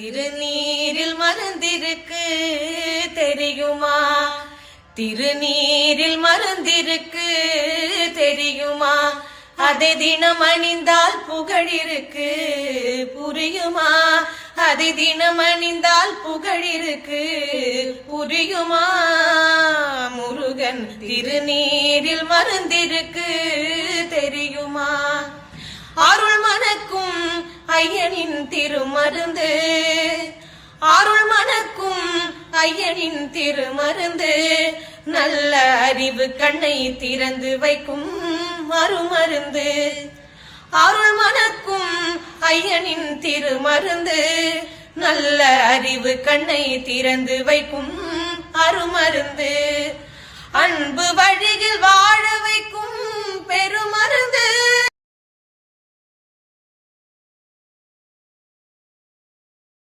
திருநீரில் மருந்திருக்கு தெரியுமா? திருநீரில் மருந்திருக்கு தெரியுமா? அதை தினம் அணிந்தால் புகழிருக்கு புரியுமா? அதை தினம் அணிந்தால் புகழிருக்கு புரியுமா? முருகன் திருநீரில் மருந்திருக்கு தெரியுமா? அருள் மணக்கும் ஐயனின் திருமருந்து, அருள் மணக்கும் ஐயனின் திருமருந்து, நல்ல அறிவு கண்ணை திறந்து வைக்கும் மறுமருந்து. அருள் மணக்கும் ஐயனின் திருமருந்து, நல்ல அறிவு கண்ணை திறந்து வைக்கும் அருமருந்து. அன்பு வழியில் வாழ வைக்கும் பெரும